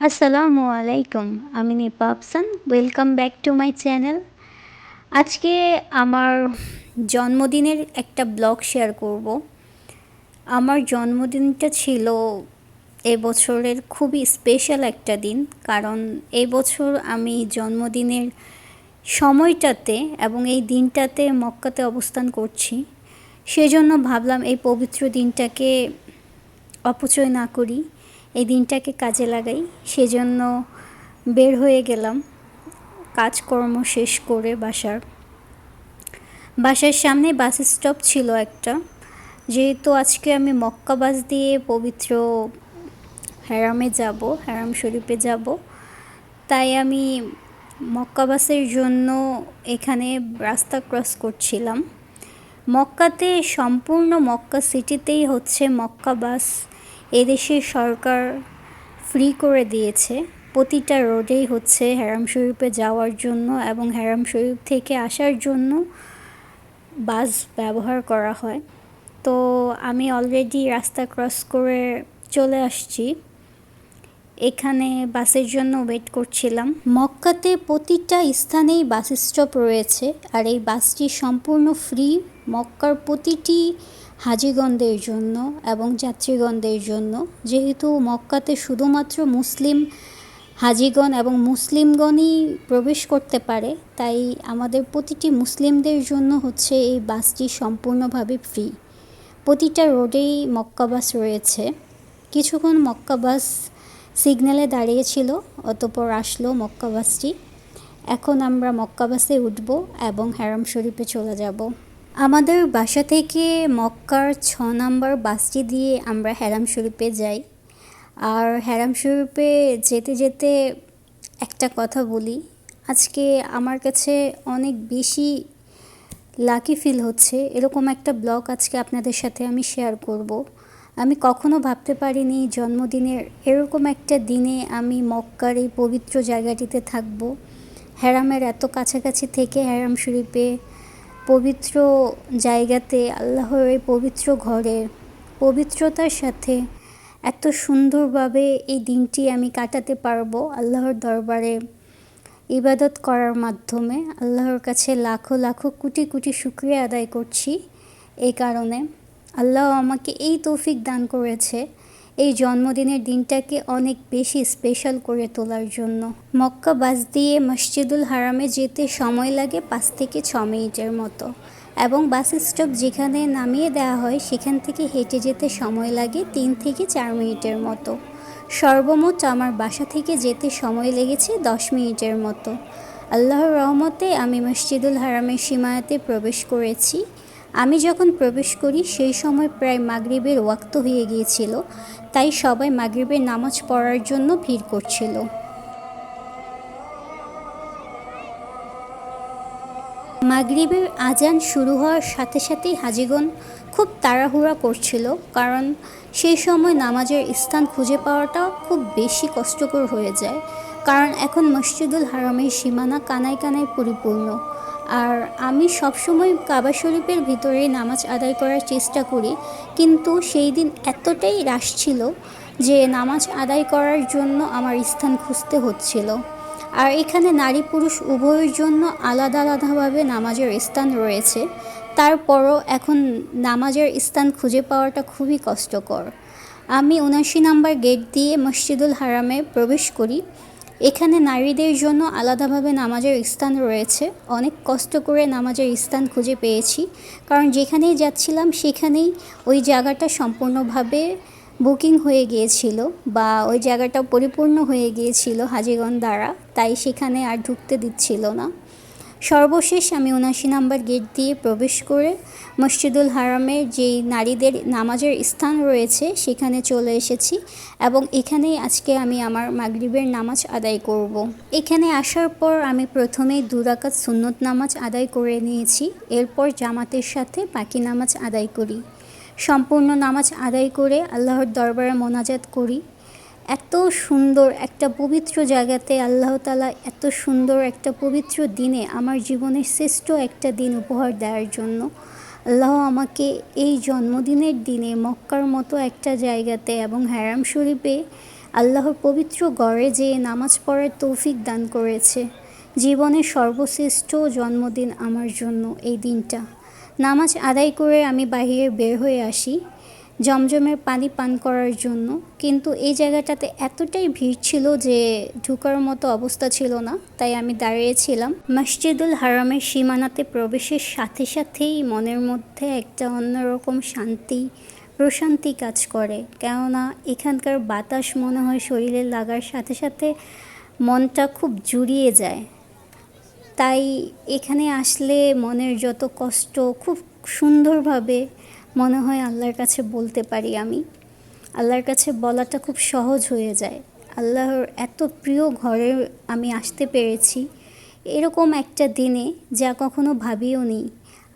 আসসালামু আলাইকুম। আমি Nipa Afsan. Welcome back to my channel. আজকে আমার জন্মদিনের একটা ব্লগ শেয়ার করব। আমার জন্মদিনটা ছিল এবছরের খুবই স্পেশাল একটা দিন, কারণ এবছর আমি জন্মদিনের সময়টাতে এবং এই দিনটাতে মক্কাতে অবস্থান করছি। সেজন্য ভাবলাম এই পবিত্র দিনটাকে অপচয় না করি, এই দিনটাকে কাজে লাগাই। সেজন্য বের হয়ে গেলাম কাজকর্ম শেষ করে। বাসার সামনে বাস স্টপ ছিল একটা। যেহেতু আজকে আমি মক্কা বাস দিয়ে পবিত্র হারামে যাব, হারাম শরীফে যাব, তাই আমি মক্কা বাসের জন্য এখানে রাস্তা ক্রস করছিলাম। মক্কাতে সম্পূর্ণ মক্কা সিটিতেই হচ্ছে মক্কা বাস। এদেশের সরকার ফ্রি করে দিয়েছে। প্রতিটা রোডেই হচ্ছে হারাম শরীফে যাওয়ার জন্য এবং হারাম শরীফ থেকে আসার জন্য বাস ব্যবহার করা হয়। তো আমি অলরেডি রাস্তা ক্রস করে চলে আসছি। এখানে বাসের জন্য ওয়েট করছিলাম। মক্কাতে প্রতিটা স্থানেই বাস স্টপ রয়েছে, আর এই বাসটি সম্পূর্ণ ফ্রি মক্কার প্রতিটি হাজিগণদের জন্য এবং যাত্রীগণদের জন্য। যেহেতু মক্কাতে শুধুমাত্র মুসলিম হাজিগণ এবং মুসলিমগণই প্রবেশ করতে পারে, তাই আমাদের প্রতিটি মুসলিমদের জন্য হচ্ছে এই বাসটি সম্পূর্ণভাবে ফ্রি। প্রতিটা রোডেই মক্কা বাস রয়েছে। কিছুক্ষণ মক্কা বাস সিগন্যালে দাঁড়িয়েছিল, অতঃপর আসলো মক্কা বাসটি। এখন আমরা মক্কা বাসে উঠব এবং হারাম শরীফে চলে যাব। আমাদের বাসা থেকে মক্কার 6 নম্বর বাসটি দিয়ে আমরা হারাম শরীফে যাই। আর হারাম শরীফে যেতে যেতে একটা কথা বলি, আজকে আমার কাছে অনেক বেশি লাকি ফিল হচ্ছে। এরকম একটা ব্লগ আজকে আপনাদের সাথে আমি শেয়ার করব। আমি কখনো ভাবতে পারিনি জন্মদিনের এরকম একটা দিনে আমি মক্কার এই পবিত্র জায়গাটিতে থাকব। হারামের এত কাছাকাছি থেকে হারাম শরীফে পবিত্র জায়গাতে, আল্লাহর এই পবিত্র ঘরে পবিত্রতার সাথে এত সুন্দরভাবে এই দিনটি আমি কাটাতে পারবো আল্লাহর দরবারে ইবাদত করার মাধ্যমে। আল্লাহর কাছে লাখো লাখো কোটি কোটি শুকরিয়া আদায় করছি। এই কারণে আল্লাহ আমাকে এই তৌফিক দান করেছে এই জন্মদিনের দিনটাকে অনেক বেশি স্পেশাল করে তোলার জন্য। মক্কা বাস দিয়ে মসজিদুল হারামে যেতে সময় লাগে 5 থেকে 6 মিনিটের মতো, এবং বাস স্টপ যেখানে নামিয়ে দেওয়া হয় সেখান থেকে হেঁটে যেতে সময় লাগে 3 থেকে 4 মিনিটের মতো। সর্বমোট আমার বাসা থেকে যেতে সময় লেগেছে 10 মিনিটের মতো। আল্লাহর রহমতে আমি মসজিদুল হারামের সীমানাতে প্রবেশ করেছি। আমি যখন প্রবেশ করি সেই সময় প্রায় মাগরিবের ওয়াক্ত হয়ে গিয়েছিল, তাই সবাই মাগরিবের নামাজ পড়ার জন্য ভিড় করছিল। মাগরিবের আজান শুরু হওয়ার সাথে সাথেই হাজিগণ খুব তাড়াহুড়া করছিল, কারণ সেই সময় নামাজের স্থান খুঁজে পাওয়াটা খুব বেশি কষ্টকর হয়ে যায়। কারণ এখন মসজিদুল হারামের সীমানা কানায় কানায় পরিপূর্ণ। আর আমি সবসময় কাবা শরীফের ভিতরে নামাজ আদায় করার চেষ্টা করি, কিন্তু সেই দিন এতটাই রাশ ছিল যে নামাজ আদায় করার জন্য আমার স্থান খুঁজতে হচ্ছিল। আর এখানে নারী পুরুষ উভয়ের জন্য আলাদা আলাদাভাবে নামাজের স্থান রয়েছে। তারপরও এখন নামাজের স্থান খুঁজে পাওয়াটা খুবই কষ্টকর। আমি 79 নম্বর গেট দিয়ে মসজিদুল হারামে প্রবেশ করি। এখানে নারীদের জন্য আলাদাভাবে নামাজের স্থান রয়েছে। অনেক কষ্ট করে নামাজের স্থান খুঁজে পেয়েছি, কারণ যেখানেই যাচ্ছিলাম সেখানেই ওই জায়গাটা সম্পূর্ণভাবে বুকিং হয়ে গিয়েছিল, বা ওই জায়গাটা পরিপূর্ণ হয়ে গিয়েছিল হাজিগণ দ্বারা, তাই সেখানে আর ঢুকতে দিচ্ছিল না। সর্বশেষ আমি 79 নম্বর গেট দিয়ে প্রবেশ করে মসজিদুল হারামের যেই নারীদের নামাজের স্থান রয়েছে সেখানে চলে এসেছি, এবং এখানেই আজকে আমি আমার মাগরিবের নামাজ আদায় করব। এখানে আসার পর আমি প্রথমেই 2 রাকাত সুন্নত নামাজ আদায় করে নিয়েছি। এরপর জামাতের সাথে বাকি নামাজ আদায় করি। সম্পূর্ণ নামাজ আদায় করে আল্লাহর দরবারে মোনাজাত করি। এত সুন্দর একটা পবিত্র জায়গাতে আল্লাহ তাআলা এত সুন্দর একটা পবিত্র দিনে আমার জীবনের শ্রেষ্ঠ একটা দিন উপহার দেওয়ার জন্য আল্লাহ আমাকে এই জন্মদিনের দিনে মক্কার মতো একটা জায়গাতে এবং হারাম শরীফে আল্লাহর পবিত্র ঘরে যেয়ে নামাজ পড়ার তৌফিক দান করেছে। জীবনের সর্বশ্রেষ্ঠ জন্মদিন আমার জন্য এই দিনটা। নামাজ আদায় করে আমি বাইরে বের হয়ে আসি জমজমের পানি পান করার জন্য, কিন্তু এই জায়গাটাতে এতটাই ভিড় ছিল যে ঢোকার মতো অবস্থা ছিল না, তাই আমি দাঁড়িয়েছিলাম। মসজিদুল হারামের সীমানাতে প্রবেশের সাথে সাথেই মনের মধ্যে একটা অন্যরকম শান্তি প্রশান্তি কাজ করে, কেননা এখানকার বাতাস মনে হয় শরীরে লাগার সাথে সাথে মনটা খুব জুড়িয়ে যায়। তাই এখানে আসলে মনের যত কষ্ট খুব সুন্দরভাবে মনে হয় আল্লাহর কাছে বলতে পারি আমি। আল্লাহর কাছে বলাটা খুব সহজ হয়ে যায়। আল্লাহর এত প্রিয় ঘরে আমি আসতে পেরেছি এরকম একটা দিনে, যা কখনো ভাবিও নি।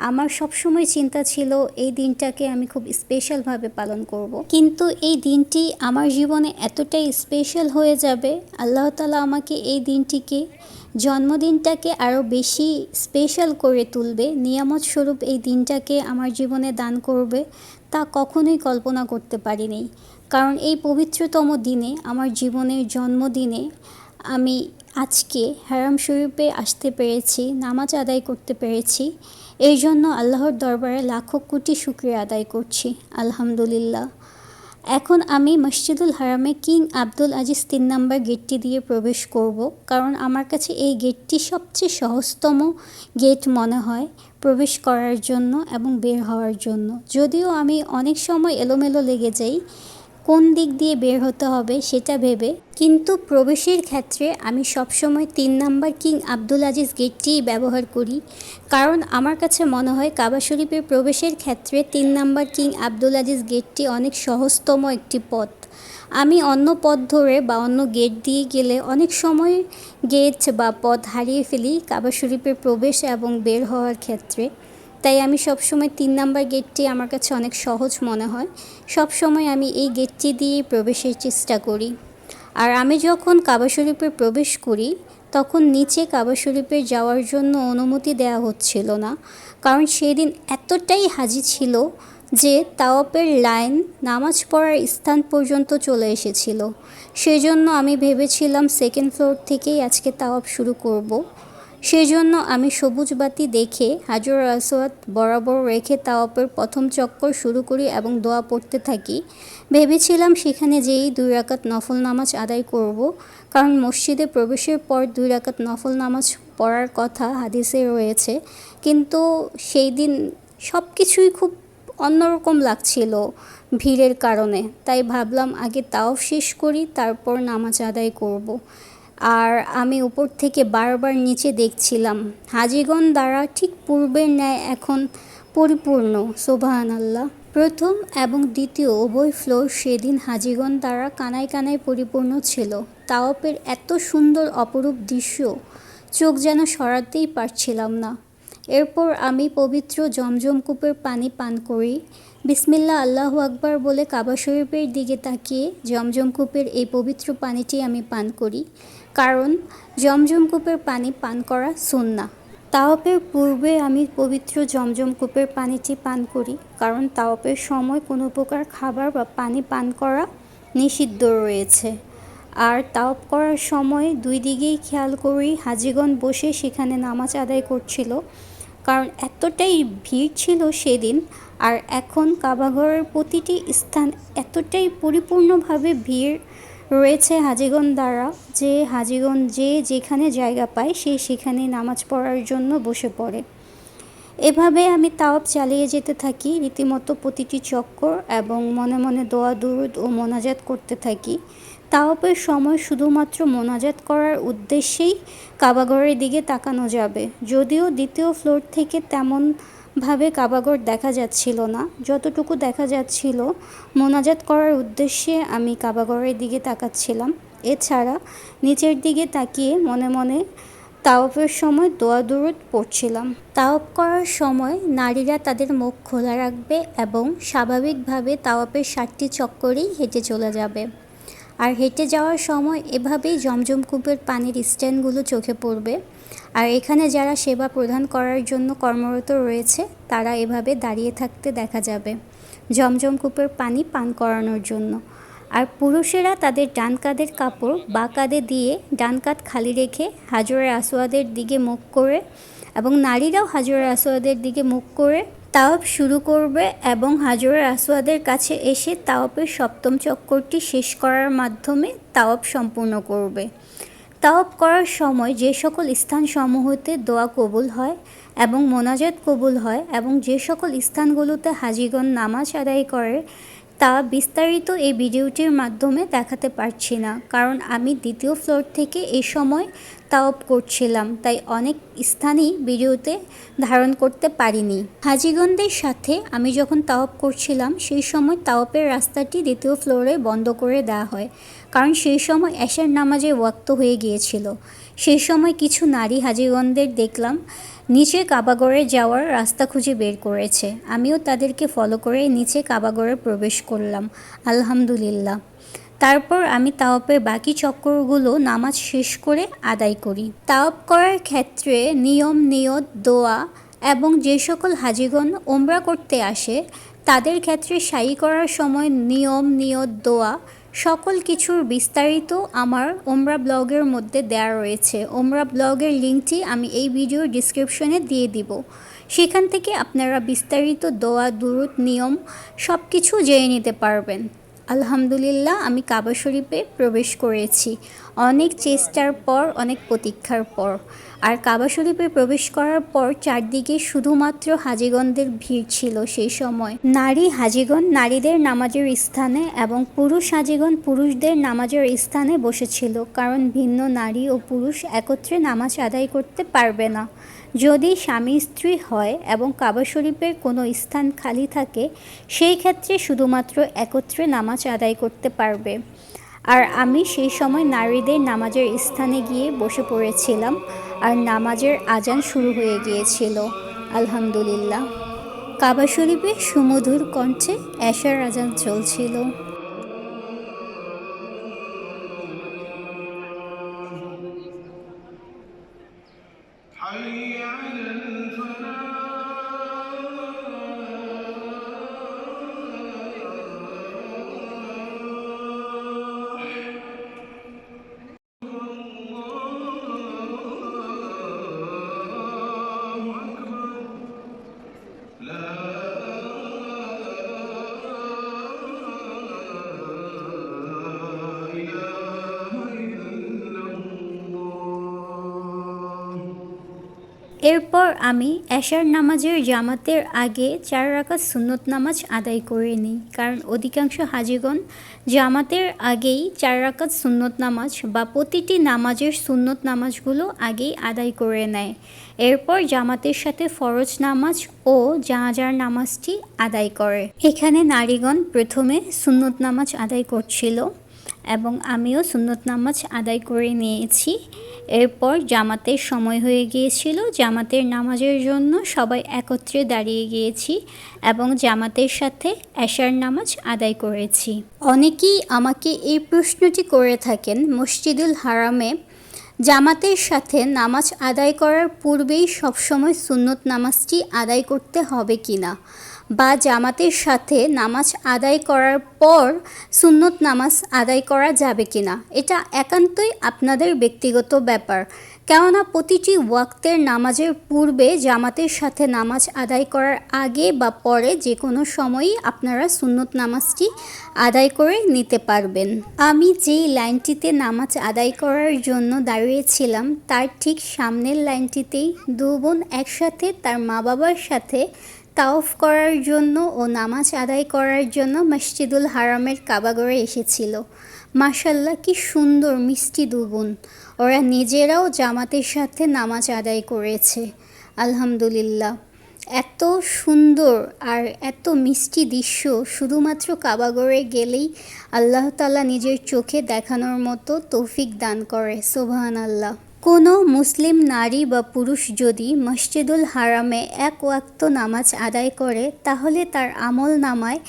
আমার সবসময় চিন্তা ছিল এই দিনটাকে আমি খুব স্পেশালভাবে পালন করব। কিন্তু এই দিনটি আমার জীবনে এতটাই স্পেশাল হয়ে যাবে, আল্লাহ তাআলা আমাকে এই দিনটিকে জন্মদিনটাকে আরও বেশি স্পেশাল করে তুলবে, নিয়ামত স্বরূপ এই দিনটাকে আমার জীবনে দান করবে, তা কখনোই কল্পনা করতে পারিনি। কারণ এই পবিত্রতম দিনে, আমার জীবনের জন্মদিনে আমি আজকে হারাম শরীফে আসতে পেরেছি, নামাজ আদায় করতে পেরেছি। এই জন্য আল্লাহর দরবারে লাখো কোটি শুকরিয়া আদায় করছি, আলহামদুলিল্লাহ। এখন আমি মসজিদুল হারামে কিং আব্দুল আজিজ 3 নম্বর গেটটি দিয়ে প্রবেশ করব, কারণ আমার কাছে এই গেটটি সবচেয়ে সহজতম গেট মনে হয় প্রবেশ করার জন্য এবং বের হওয়ার জন্য। যদিও আমি অনেক সময় এলোমেলো লেগে যাই কোন দিক দিয়ে বের হতে হবে সেটা ভেবে, কিন্তু প্রবেশের ক্ষেত্রে আমি সবসময় 3 নম্বর কিং আব্দুল আজিজ গেটটিই ব্যবহার করি, কারণ আমার কাছে মনে হয় কাবা শরীফের প্রবেশের ক্ষেত্রে 3 নম্বর কিং আব্দুল আজিজ গেটটি অনেক সহজতম একটি পথ। আমি অন্য পথ ধরে বা অন্য গেট দিয়ে গেলে অনেক সময় গেট বা পথ হারিয়ে ফেলি কাবা শরীফের প্রবেশ এবং বের হওয়ার ক্ষেত্রে। তাই আমি সবসময় 3 নম্বর গেটটি আমার কাছে অনেক সহজ মনে হয়, সবসময় আমি এই গেটটি দিয়েই প্রবেশের চেষ্টা করি। আর আমি যখন কাবা শরীফে প্রবেশ করি তখন নিচে কাবা শরীফে যাওয়ার জন্য অনুমতি দেওয়া হচ্ছিল না, কারণ সেদিন এতটাই হাজি ছিল যে তাওয়াফের লাইন নামাজ পড়ার স্থান পর্যন্ত চলে এসেছিল। সেজন্য আমি ভেবেছিলাম সেকেন্ড ফ্লোর থেকেই আজকে তাওয়াফ শুরু করব। সেজন্য আমি সবুজ বাতি দেখে হাজর আসওয়াদ বরাবর রেখে তাওয়াফের প্রথম চক্কর শুরু করি এবং দোয়া পড়তে থাকি। ভেবেছিলাম সেখানে যেই 2 রাকাত নফল নামাজ আদায় করব, কারণ মসজিদে প্রবেশের পর 2 রাকাত নফল নামাজ পড়ার কথা হাদিসে রয়েছে। কিন্তু সেই দিন সব কিছুই খুব অন্যরকম লাগছিল ভিড়ের কারণে, তাই ভাবলাম আগে তাওয়াফ শেষ করি, তারপর নামাজ আদায় করব। আর আমি উপর থেকে বারবার নিচে দেখছিলাম হাজীগণ দ্বারা ঠিক পূর্বের ন্যায় এখন পরিপূর্ণ, সুবহানাল্লাহ। প্রথম এবং দ্বিতীয় উভয় ফ্লোর সেদিন হাজীগণ দ্বারা কানায় কানায় পরিপূর্ণ ছিল। তাওয়াফের এত সুন্দর অপরূপ দৃশ্য চোখ যেন সরাতেই পারছিলাম না। এরপর আমি পবিত্র জমজম কূপের পানি পান করি। বিসমিল্লাহ আল্লাহু আকবার বলে কাবা শরীফের দিকে তাকিয়ে জমজম কূপের এই পবিত্র পানিটি আমি পান করি, কারণ জমজম কূপের পানি পান করা সুন্নাহ। তাওয়াফের পূর্বে আমি পবিত্র জমজম কূপের পানিটি পান করি, কারণ তাওয়াফের সময় কোনো প্রকার খাবার বা পানি পান করা নিষিদ্ধ রয়েছে। আর তাওয়াফ করার সময় 2 দিকেই খেয়াল করি হাজীগণ বসে সেখানে নামাজ আদায় করছিল, কারণ এতটাই ভিড় ছিল সেদিন। আর এখন কাবাঘরের প্রতিটি স্থান এতটাই পরিপূর্ণভাবে ভিড় রয়েছে হাজীগণ দ্বারা যে হাজীগণ যে যেখানে জায়গা পায় সে সেখানে নামাজ পড়ার জন্য বসে পড়ে। এভাবে আমি তাওয়াফ চালিয়ে যেতে থাকি রীতিমতো প্রতিটি চক্কর, এবং মনে মনে দোয়া দুরুদ ও মোনাজাত করতে থাকি। তাওয়াফের সময় শুধুমাত্র মোনাজাত করার উদ্দেশ্যেই কাবাঘরের দিকে তাকানো যাবে, যদিও দ্বিতীয় ফ্লোর থেকে তেমনভাবে কাবাঘর দেখা যাচ্ছিল না। যতটুকু দেখা যাচ্ছিল মোনাজাত করার উদ্দেশ্যে আমি কাবাঘরের দিকে তাকাচ্ছিলাম। এছাড়া নিচের দিকে তাকিয়ে মনে মনে তাওয়াফের সময় দোয়া দুরুদ পড়ছিলাম। তাওয়াফ করার সময় নারীরা তাদের মুখ খোলা রাখবে এবং স্বাভাবিকভাবে তাওয়াফের 7টি চক্করেই হেঁটে চলে যাবে। আর হেঁটে যাওয়ার সময় এভাবেই জমজম কূপের পানির স্ট্যান্ডগুলো চোখে পড়বে। আর এখানে যারা সেবা প্রদান করার জন্য কর্মরত রয়েছে তারা এভাবে দাঁড়িয়ে থাকতে দেখা যাবে জমজম কূপের পানি পান করানোর জন্য। আর পুরুষেরা তাদের ডান কাঁধের কাপড় বা কাঁধে দিয়ে ডান কাঁধ খালি রেখে হাজরে আসওয়াদের দিকে মুখ করে, এবং নারীরাও হাজরে আসওয়াদের দিকে মুখ করে তাওয়াফ শুরু করবে এবং হাজরে আসওয়াদের কাছে এসে তাওয়াফের সপ্তম চক্করটি শেষ করার মাধ্যমে তাওয়াফ সম্পূর্ণ করবে। তাওয়াফ করার সময় যে সকল স্থানসমূহতে দোয়া কবুল হয় এবং মোনাজাত কবুল হয় এবং যে সকল স্থানগুলোতে হাজিগণ নামাজ আদায় করে তা বিস্তারিত এই ভিডিওটির মাধ্যমে দেখাতে পারছি না, কারণ আমি দ্বিতীয় ফ্লোর থেকে এই সময় তাওয়াফ করছিলাম, তাই অনেক স্থানই ভিডিওতে ধারণ করতে পারিনি। হাজিগণদের সাথে আমি যখন তাওয়াফ করছিলাম সেই সময় তাওয়াফের রাস্তাটি দ্বিতীয় ফ্লোরে বন্ধ করে দেওয়া হয়, কারণ সেই সময় এশার নামাজের ওয়াক্ত হয়ে গিয়েছিল। সেই সময় কিছু নারী হাজিগণদের দেখলাম নিচে কাবাগরে যাওয়ার রাস্তা খুঁজে বের করেছে। আমিও তাদেরকে ফলো করে নিচে কাবাগরে প্রবেশ করলাম আলহামদুলিল্লাহ। তারপর আমি তাওয়াফের বাকি চক্করগুলো নামাজ শেষ করে আদায় করি। তাওয়াফ করার ক্ষেত্রে নিয়ম, নিয়ত, দোয়া এবং যে সকল হাজিগণ ওমরা করতে আসে তাদের ক্ষেত্রে সাই করার সময় নিয়ম, নিয়ত, দোয়া সকল কিছুর বিস্তারিত আমার ওমরা ব্লগের মধ্যে দেওয়া রয়েছে। ওমরা ব্লগের লিঙ্কটি আমি এই ভিডিওর ডিসক্রিপশনে দিয়ে দিব, সেখান থেকে আপনারা বিস্তারিত দোয়া, দুরূদ, নিয়ম সব কিছু জেনে নিতে পারবেন। আলহামদুলিল্লাহ, আমি কাবা শরীফে প্রবেশ করেছি অনেক চেষ্টার পর, অনেক প্রতীক্ষার পর। আর কাবা শরীফে প্রবেশ করার পর চারদিকে শুধুমাত্র হাজিগণদের ভিড় ছিল। সেই সময় নারী হাজিগণ নারীদের নামাজের স্থানে এবং পুরুষ হাজিগণ পুরুষদের নামাজের স্থানে বসেছিল, কারণ ভিন্ন নারী ও পুরুষ একত্রে নামাজ আদায় করতে পারবে না। যদি স্বামী স্ত্রী হয় এবং কাবা শরীফের কোনো স্থান খালি থাকে সেই ক্ষেত্রে শুধুমাত্র একত্রে নামাজ আদায় করতে পারবে। আর আমি সেই সময় নারীদের নামাজের স্থানে গিয়ে বসে পড়েছিলাম আর নামাজের আজান শুরু হয়ে গিয়েছিল। আলহামদুলিল্লাহ, কাবা শরীফে সুমধুর কণ্ঠে এশার আজান চলছিল। এরপর আমি এশার নামাজের জামাতের আগে 4 রাকাত সুন্নত নামাজ আদায় করে নিই, কারণ অধিকাংশ হাজিগণ জামাতের আগেই 4 রাকাত সুন্নত নামাজ বা প্রতিটি নামাজের সুন্নত নামাজগুলো আগেই আদায় করে নেয়। এরপর জামাতের সাথে ফরজ নামাজ ও জানাজার নামাজটি আদায় করে। এখানে নারীগণ প্রথমে সুন্নত নামাজ আদায় করছিল এবং আমিও সুন্নত নামাজ আদায় করে নিয়েছি। এরপর জামাতের সময় হয়ে গিয়েছিল, জামাতের নামাজের জন্য সবাই একত্রে দাঁড়িয়ে গিয়েছি এবং জামাতের সাথে এশার নামাজ আদায় করেছি। অনেকেই আমাকে এই প্রশ্নটি করে থাকেন, মসজিদুল হারামে জামাতের সাথে নামাজ আদায় করার পূর্বেই সবসময় সুন্নত নামাজটি আদায় করতে হবে কিনা, বা জামাতের সাথে নামাজ আদায় করার পর সুন্নত নামাজ আদায় করা যাবে কিনা। এটা একান্তই আপনাদের ব্যক্তিগত ব্যাপার, কেননা প্রতিটি ওয়াক্তের নামাজের পূর্বে জামাতের সাথে নামাজ আদায় করার আগে বা পরে যে কোনো সময়ই আপনারা সুন্নত নামাজটি আদায় করে নিতে পারবেন। আমি যেই লাইনটিতে নামাজ আদায় করার জন্য দাঁড়িয়েছিলাম তার ঠিক সামনের লাইনটিতেই দু বোন একসাথে তার মা বাবার সাথে তাওয়াফ করার জন্য ও নামাজ আদায় করার জন্য মসজিদুল হারামের কাবাগরে এসেছিল। মাশাল্লাহ, কি সুন্দর মিষ্টি দু বোন, ওরা নিজেরাও জামাতের সাথে নামাজ আদায় করেছে। আলহামদুলিল্লাহ, এত সুন্দর আর এত মিষ্টি দৃশ্য শুধুমাত্র কাবাগরে গেলেই আল্লাহ তাআলা নিজের চোখে দেখানোর মতো তৌফিক দান করে। সুবহানাল্লাহ। কোনো মুসলিম নারী বা পুরুষ যদি মসজিদুল হারামে এক ওয়াক্ত নামাজ আদায় করে তাহলে তার আমল নামায়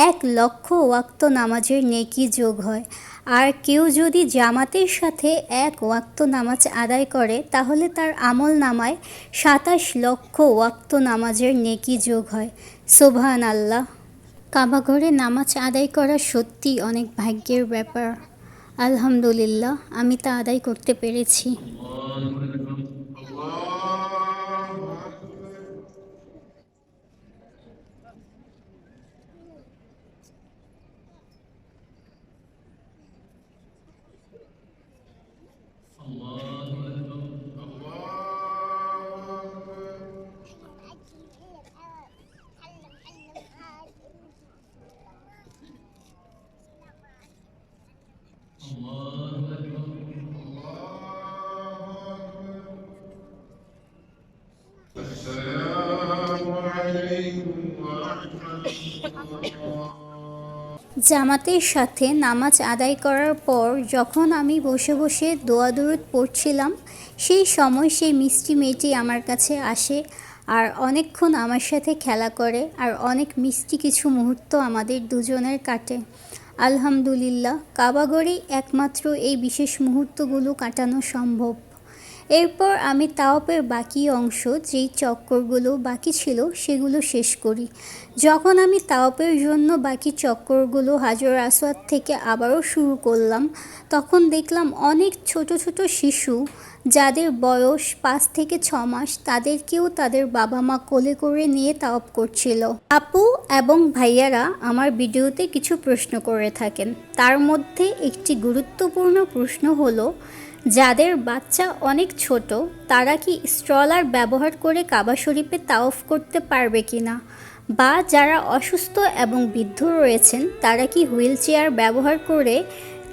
1,00,000 ওয়াক্ত নামাজের নেকি যোগ হয়। আর কেউ যদি জামাতের সাথে এক ওয়াক্ত নামাজ আদায় করে তাহলে তার আমল নামায় 27,00,000 ওয়াক্ত নামাজের নেকি যোগ হয়। সুবহান আল্লাহ। কাবাঘরে নামাজ আদায় করা সত্যি অনেক ভাগ্যের ব্যাপার। আলহামদুলিল্লাহ, আমি তা আদায় করতে পেরেছি। জামাতের সাথে নামাজ আদায় করার পর যখন আমি বসে বসে দোয়া দরুদ পড়ছিলাম, সেই সময় সেই মিষ্টি মেয়েটি আমার কাছে আসে আর অনেকক্ষণ আমার সাথে খেলা করে আর অনেক মিষ্টি কিছু মুহূর্ত আমাদের দুজনের কাটে। আলহামদুলিল্লাহ, কাবাঘরেই একমাত্র এই বিশেষ মুহূর্তগুলো কাটানো সম্ভব। এরপর আমি তাওয়াফের বাকি অংশ, যেই চক্করগুলো বাকি ছিল সেগুলো শেষ করি। যখন আমি তাওয়াফের জন্য বাকি চক্করগুলো হাজর আসওয়াদ থেকে আবারও শুরু করলাম, তখন দেখলাম অনেক ছোট ছোট শিশু যাদের বয়স 5 থেকে 6 মাস, তাদেরকেও তাদের বাবা মা কোলে করে নিয়ে তাওয়াফ করছিল। আপু এবং ভাইয়ারা আমার ভিডিওতে কিছু প্রশ্ন করে থাকেন। তার মধ্যে একটি গুরুত্বপূর্ণ প্রশ্ন হলো, যাদের বাচ্চা অনেক ছোট তারা কি স্ট্রলার ব্যবহার করে কাবা শরীফে তাওয়াফ করতে পারবে কিনা, বা যারা অসুস্থ এবং বৃদ্ধ রয়েছেন তারা কি হুইল চেয়ার ব্যবহার করে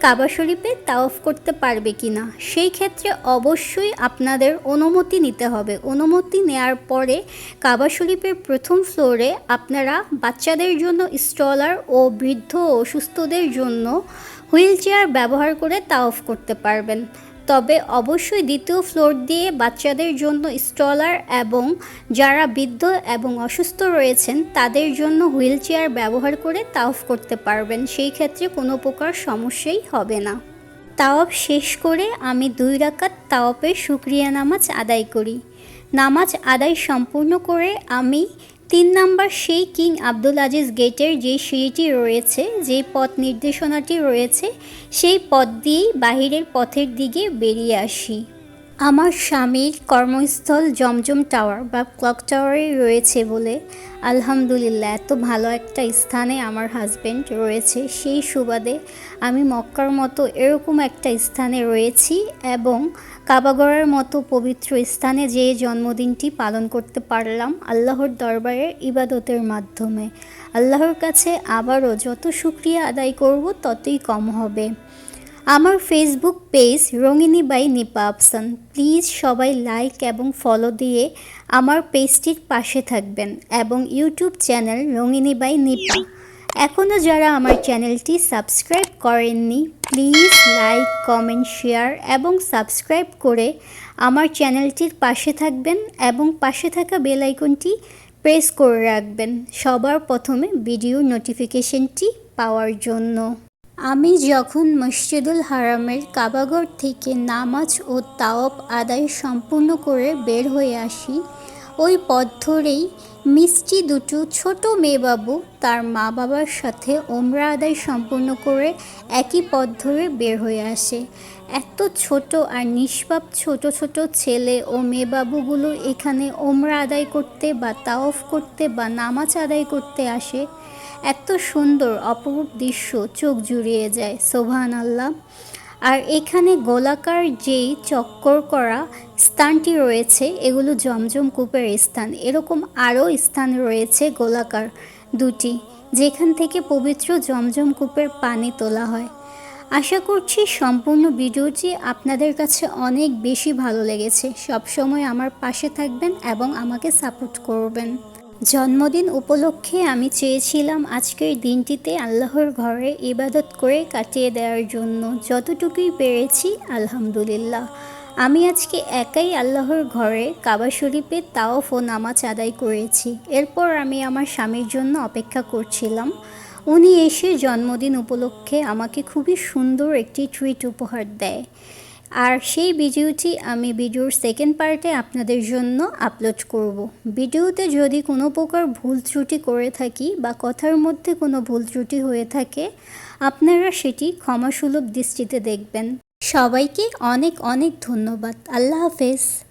কাবা শরীফে তাওয়াফ করতে পারবে কিনা। সেই ক্ষেত্রে অবশ্যই আপনাদের অনুমতি নিতে হবে। অনুমতি নেওয়ার পরে কাবা শরীফের প্রথম ফ্লোরে আপনারা বাচ্চাদের জন্য স্ট্রলার ও বৃদ্ধ ও অসুস্থদের জন্য হুইল চেয়ার ব্যবহার করে তাওয়াফ করতে পারবেন। তবে অবশ্যই দ্বিতীয় ফ্লোর দিয়ে বাচ্চাদের জন্য স্ট্রলার এবং যারা বৃদ্ধ এবং অসুস্থ রয়েছেন তাদের জন্য হুইল চেয়ার ব্যবহার করে তাওয়াফ করতে পারবেন। সেই ক্ষেত্রে কোনো প্রকার সমস্যাই হবে না। তাওয়াফ শেষ করে আমি 2 রাকাত তাওয়াফের শুকরিয়া নামাজ আদায় করি। নামাজ আদায় সম্পূর্ণ করে আমি 3 নাম্বার সেই কিং আব্দুল আজিজ গেটের যে সিঁড়িটি রয়েছে, যে পথ নির্দেশনাটি রয়েছে, সেই পথ দিয়েই বাহিরের পথের দিকে বেরিয়ে আসি। আমার স্বামীর কর্মস্থল জমজম টাওয়ার বা ক্লক টাওয়ারে রয়েছে বলে আলহামদুলিল্লাহ এত ভালো একটা স্থানে আমার হাজব্যান্ড রয়েছে। সেই সুবাদে আমি মক্কার মতো এরকম একটা স্থানে রয়েছি এবং কাবাগরের মতো পবিত্র স্থানে যে জন্মদিনটি পালন করতে পারলাম আল্লাহর দরবারের ইবাদতের মাধ্যমে। আল্লাহর কাছে আবারও যত শুকরিয়া আদায় করব ততই কম হবে। আমার Facebook page Rongini by Nipa Afsan, please সবাই লাইক এবং ফলো দিয়ে আমার পেজটির পাশে থাকবেন, এবং YouTube channel Rongini by Nipa. এখনও যারা আমার চ্যানেলটি সাবস্ক্রাইব করেননি, প্লিজ লাইক, কমেন্ট, শেয়ার এবং সাবস্ক্রাইব করে আমার চ্যানেলটির পাশে থাকবেন এবং পাশে থাকা বেল আইকনটি প্রেস করে রাখবেন সবার প্রথমে ভিডিও নোটিফিকেশনটি পাওয়ার জন্য। আমি যখন মসজিদুল হারামের কাবাঘর থেকে নামাজ ও তাওয়াফ আদায় সম্পূর্ণ করে বের হয়ে আসি, ওই পথ ধরেই মিষ্টি দুটো ছোট মেয়েবাবু তার মা বাবার সাথে ওমরা আদায় সম্পূর্ণ করে একই পথ ধরে বের হয়ে আসে। এত ছোট আর নিষ্পাপ ছোট ছোট ছেলে ও মেয়েবাবুগুলো এখানে ওমরা আদায় করতে বা তাওয়াফ করতে বা নামাজ আদায় করতে আসে। এত সুন্দর অপরূপ দৃশ্য চোখ জুড়িয়ে যায়। সুবহানাল্লাহ। আর এখানে গোলাকার যেই চক্কর করা স্থানটি রয়েছে, এগুলো জমজম কূপের স্থান। এরকম আরও স্থান রয়েছে গোলাকার 2টি, যেখান থেকে পবিত্র জমজম কূপের পানি তোলা হয়। আশা করছি সম্পূর্ণ ভিডিওটি আপনাদের কাছে অনেক বেশি ভালো লেগেছে। সবসময় আমার পাশে থাকবেন এবং আমাকে সাপোর্ট করবেন। জন্মদিন উপলক্ষে আমি চেয়েছিলাম আজকের দিনটিতে আল্লাহর ঘরে ইবাদত করে কাটিয়ে দেওয়ার জন্য। যতটুকুই পেরেছি আলহামদুলিল্লাহ। আমি আজকে একাই আল্লাহর ঘরে কাবা শরীফে তাওয়াফ ও নামাজ আদায় করেছি। এরপর আমি আমার স্বামীর জন্য অপেক্ষা করছিলাম। উনি এসে জন্মদিন উপলক্ষে আমাকে খুবই সুন্দর একটি ট্রিট উপহার দেয়। আর সেই ভিডিওটি আমি ভিডিওর সেকেন্ড পার্টে আপনাদের জন্য আপলোড করব। ভিডিওতে যদি কোনো প্রকার ভুল ত্রুটি করে থাকি বা কথার মধ্যে কোনো ভুল ত্রুটি হয়ে থাকে, আপনারা সেটি ক্ষমাসুলভ দৃষ্টিতে দেখবেন। সবাইকে অনেক অনেক ধন্যবাদ। আল্লাহ হাফেজ।